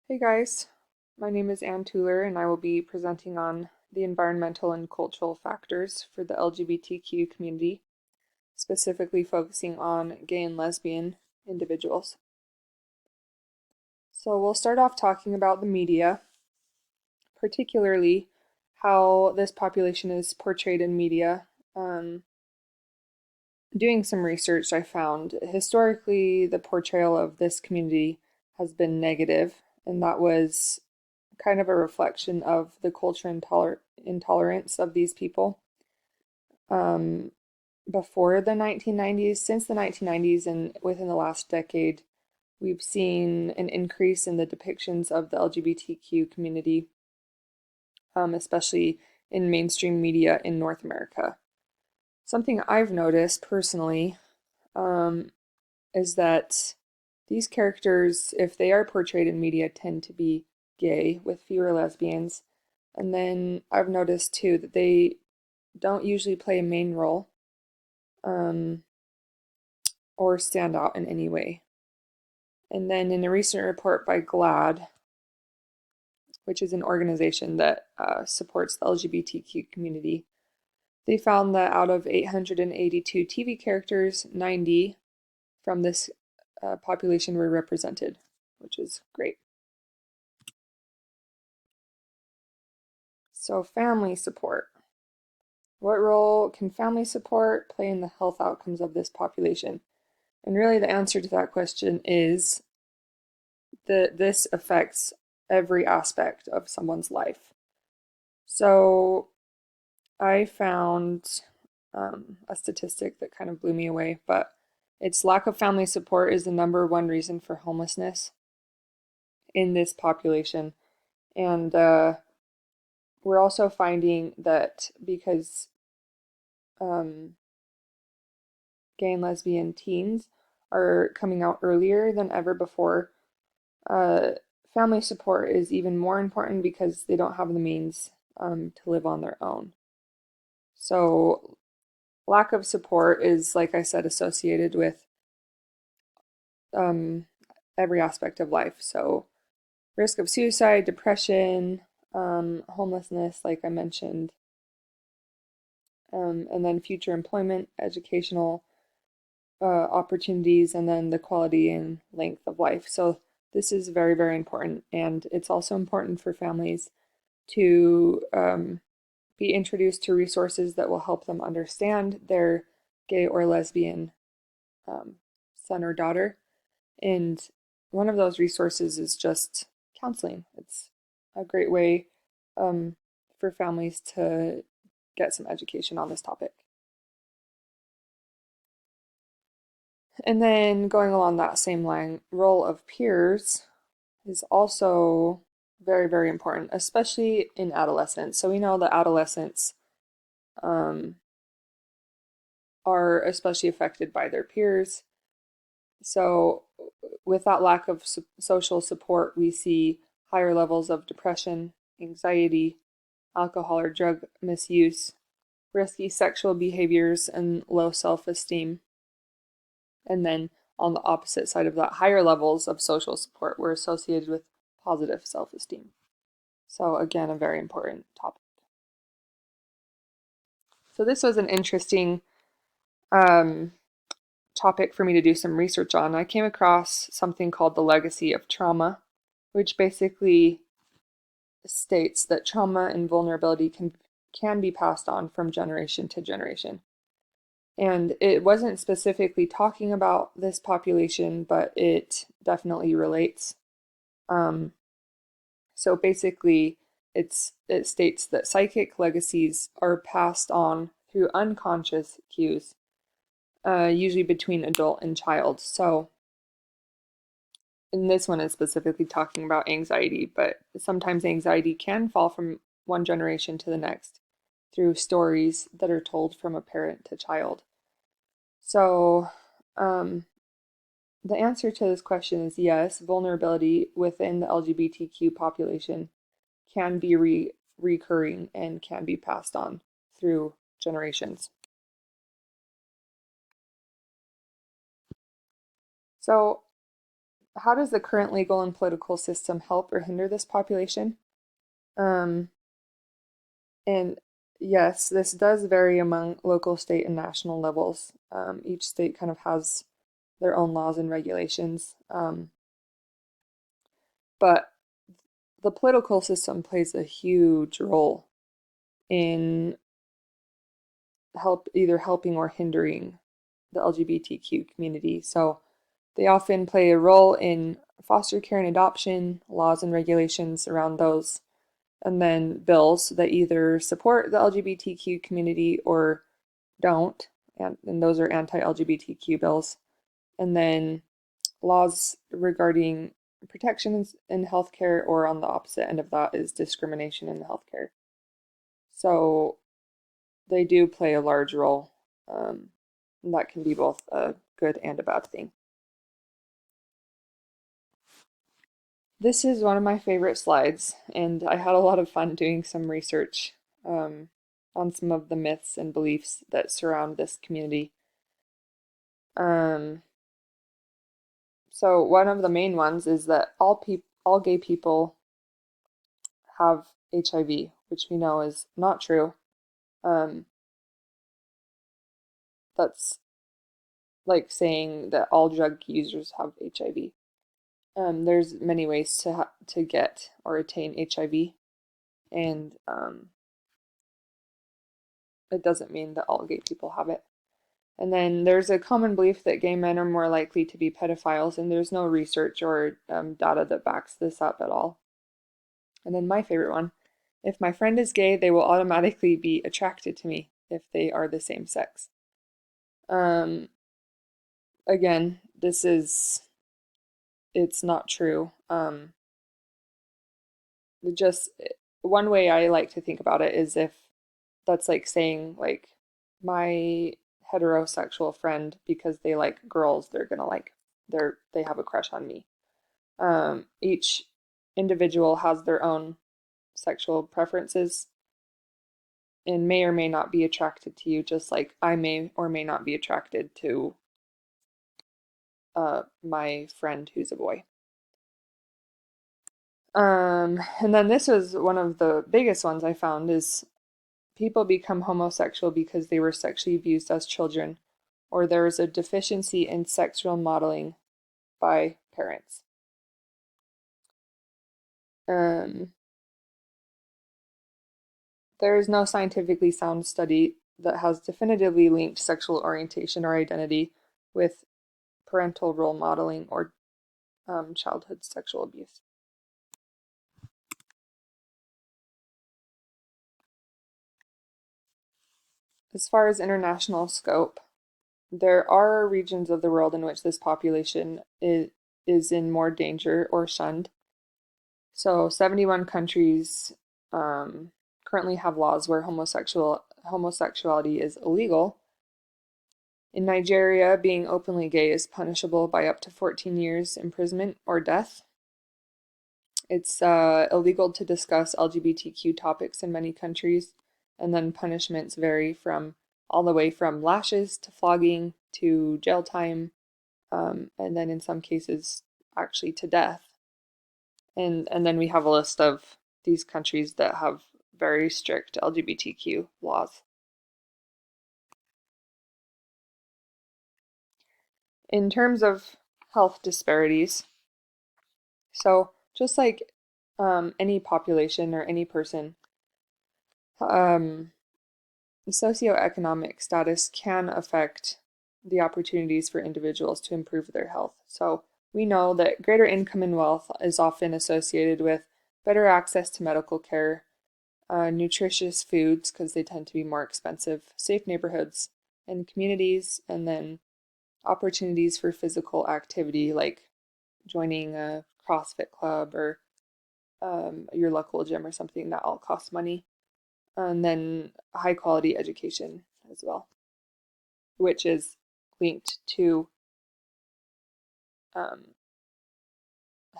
Hey guys, my name is Ann Tuller and I will be presenting on the environmental and cultural factors for the LGBTQ community, specifically focusing on gay and lesbian individuals. So we'll start off talking about the media, particularly how this population is portrayed in media. Doing some research, I found historically the portrayal of this community has been negative, and that was kind of a reflection of the culture intolerance of these people. Um, Before the 1990s, since the 1990s, and within the last decade, we've seen an increase in the depictions of the LGBTQ community, especially in mainstream media in North America. Something I've noticed personally um, is that these characters, if they are portrayed in media, tend to be gay with fewer lesbians. And then I've noticed too that they don't usually play a main role um, or stand out in any way. And then in a recent report by GLAAD, which is an organization that supports the LGBTQ community, they found that out of 882 TV characters, 90 from this population were represented, which is great. So, family support. What role can family support play in the health outcomes of this population? And really, the answer to that question is that this affects every aspect of someone's life. So, I found a statistic that kind of blew me away, but its lack of family support is the number one reason for homelessness in this population. And we're also finding that because um, gay and lesbian teens are coming out earlier than ever before, uh, family support is even more important because they don't have the means to live on their own. So, lack of support is, like I said, associated with um, every aspect of life. So, risk of suicide, depression, homelessness, like I mentioned, and then future employment, educational opportunities, and then the quality and length of life. So, this is very, very important. And it's also important for families to be introduced to resources that will help them understand their gay or lesbian son or daughter. And one of those resources is just counseling. It's a great way um, for families to get some education on this topic. And then going along that same line, role of peers is also very, very important, especially in adolescence. So we know that adolescents um, are especially affected by their peers. So, with that lack of social support, we see higher levels of depression, anxiety, alcohol or drug misuse, risky sexual behaviors, and low self esteem. And then on the opposite side of that, higher levels of social support were associated with positive self esteem. So, again, a very important topic. So, this was an interesting um, topic for me to do some research on. I came across something called the legacy of trauma, which basically states that trauma and vulnerability can be passed on from generation to generation. And it wasn't specifically talking about this population, but it definitely relates. Um, so basically, it states that psychic legacies are passed on through unconscious cues, usually between adult and child. So, and this one is specifically talking about anxiety, but sometimes anxiety can fall from one generation to the next through stories that are told from a parent to child. So, um, the answer to this question is yes, vulnerability within the LGBTQ population can be recurring and can be passed on through generations. So, how does the current legal and political system help or hinder this population? Um, and yes, this does vary among local, state, and national levels. Each state kind of has their own laws and regulations. But the political system plays a huge role in either helping or hindering the LGBTQ community. So they often play a role in foster care and adoption, laws and regulations around those, and then bills that either support the LGBTQ community or don't, and those are anti-LGBTQ bills. And then laws regarding protections in healthcare, or on the opposite end of that is discrimination in healthcare. So they do play a large role. And that can be both a good and a bad thing. This is one of my favorite slides, and I had a lot of fun doing some research on some of the myths and beliefs that surround this community. Um, so one of the main ones is that all gay people have HIV, which we know is not true. Um, that's like saying that all drug users have HIV. There's many ways to get or attain HIV, and it doesn't mean that all gay people have it. And then there's a common belief that gay men are more likely to be pedophiles, and there's no research or data that backs this up at all. And then my favorite one, if my friend is gay, they will automatically be attracted to me if they are the same sex. Um, Again, it's not true. Just one way I like to think about it is if that's like saying like my heterosexual friend, because they like girls, they're gonna like they have a crush on me. Each individual has their own sexual preferences and may or may not be attracted to you, just like I may or may not be attracted to my friend who's a boy. And then this was one of the biggest ones I found is people become homosexual because they were sexually abused as children, or there is a deficiency in sexual modeling by parents. Um, there is no scientifically sound study that has definitively linked sexual orientation or identity with parental role modeling or childhood sexual abuse. As far as international scope, there are regions of the world in which this population is in more danger or shunned. So 71 countries currently have laws where homosexuality is illegal. In Nigeria, being openly gay is punishable by up to 14 years imprisonment or death. It's illegal to discuss LGBTQ topics in many countries, and then punishments vary from all the way from lashes to flogging to jail time, and then in some cases actually to death. And then we have a list of these countries that have very strict LGBTQ laws. In terms of health disparities, so just like any population or any person, um, socioeconomic status can affect the opportunities for individuals to improve their health. So we know that greater income and wealth is often associated with better access to medical care, nutritious foods because they tend to be more expensive, safe neighborhoods and communities, and then opportunities for physical activity like joining a CrossFit club or your local gym or something that all costs money. And then high quality education as well, which is linked to um,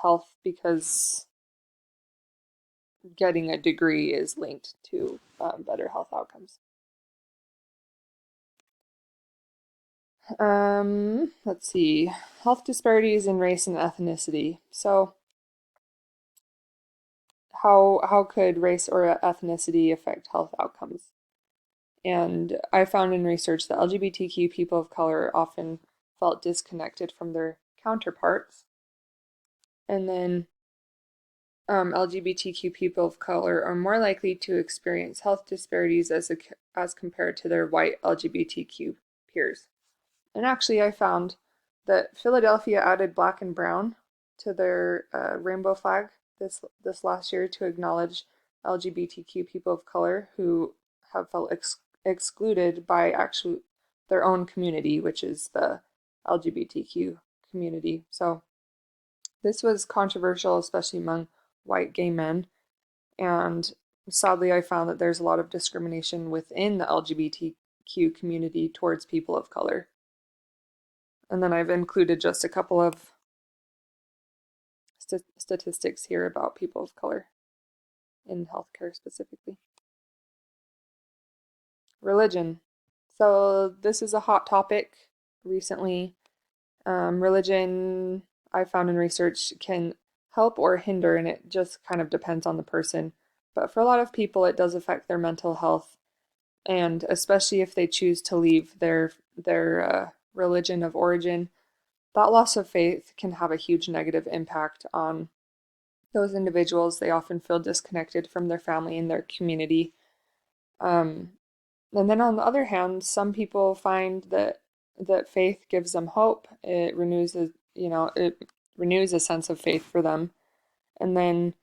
health because getting a degree is linked to better health outcomes. Let's see. Health disparities in race and ethnicity. So, how could race or ethnicity affect health outcomes? And I found in research that LGBTQ people of color often felt disconnected from their counterparts. And then LGBTQ people of color are more likely to experience health disparities as compared to their white LGBTQ peers. And actually, I found that Philadelphia added black and brown to their rainbow flag this last year to acknowledge LGBTQ people of color who have felt excluded by actually their own community, which is the LGBTQ community. So this was controversial, especially among white gay men. And sadly, I found that there's a lot of discrimination within the LGBTQ community towards people of color. And then I've included just a couple of statistics here about people of color in healthcare specifically. Religion. So this is a hot topic recently. Religion, I found in research, can help or hinder, and it just kind of depends on the person. But for a lot of people, it does affect their mental health, and especially if they choose to leave their religion of origin, that loss of faith can have a huge negative impact on those individuals. They often feel disconnected from their family and their community. Um, and then on the other hand, some people find that faith gives them hope. It renews a sense of faith for them. And then,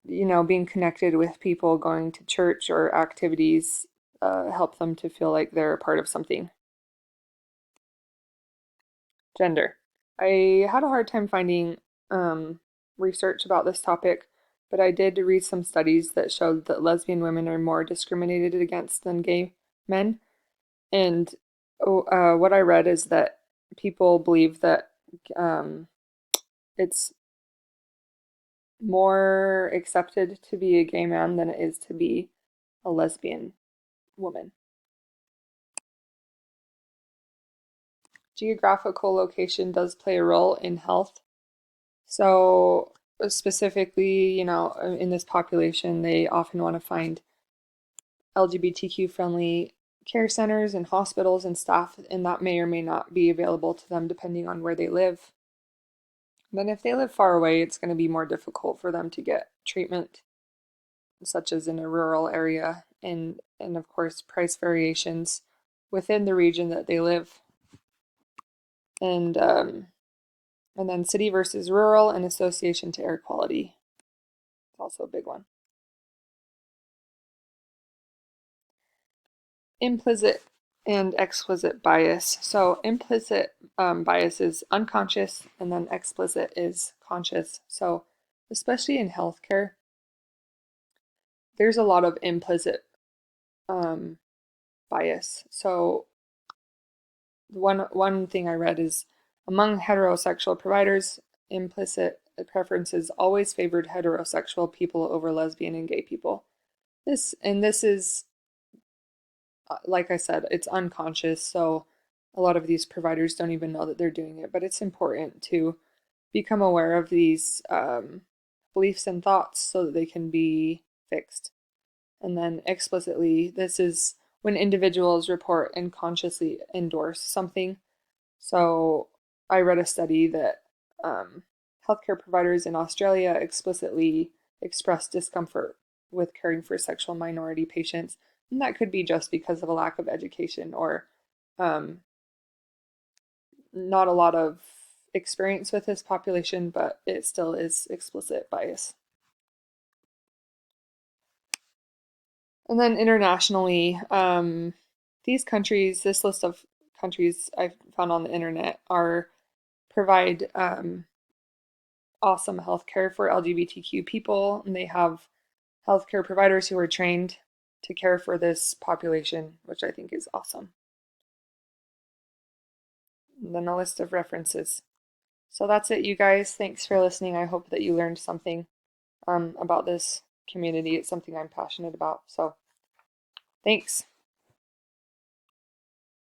being connected with people, going to church or activities, help them to feel like they're a part of something. Gender. I had a hard time finding research about this topic, but I did read some studies that showed that lesbian women are more discriminated against than gay men. And what I read is that people believe that um, it's more accepted to be a gay man than it is to be a lesbian woman. Geographical location does play a role in health. So, specifically, in this population, they often want to find LGBTQ friendly care centers and hospitals and staff, and that may or may not be available to them depending on where they live. Then, if they live far away, it's going to be more difficult for them to get treatment, such as in a rural area, and of course, price variations within the region that they live. And and then city versus rural and association to air quality. It's also a big one. Implicit and explicit bias. So implicit bias is unconscious, and then explicit is conscious. So especially in healthcare, there's a lot of implicit um, bias. So one thing I read is among heterosexual providers, implicit preferences always favored heterosexual people over lesbian and gay people. This is like I said, it's unconscious, so a lot of these providers don't even know that they're doing it, but it's important to become aware of these beliefs and thoughts so that they can be fixed. And then explicitly, this is when individuals report and consciously endorse something. So I read a study that healthcare providers in Australia explicitly expressed discomfort with caring for sexual minority patients. And that could be just because of a lack of education or um, not a lot of experience with this population, but it still is explicit bias. And then internationally, this list of countries I found on the internet provide awesome healthcare for LGBTQ people, and they have healthcare providers who are trained to care for this population, which I think is awesome. And then a list of references. So that's it, you guys. Thanks for listening. I hope that you learned something about this community. It's something I'm passionate about. So thanks.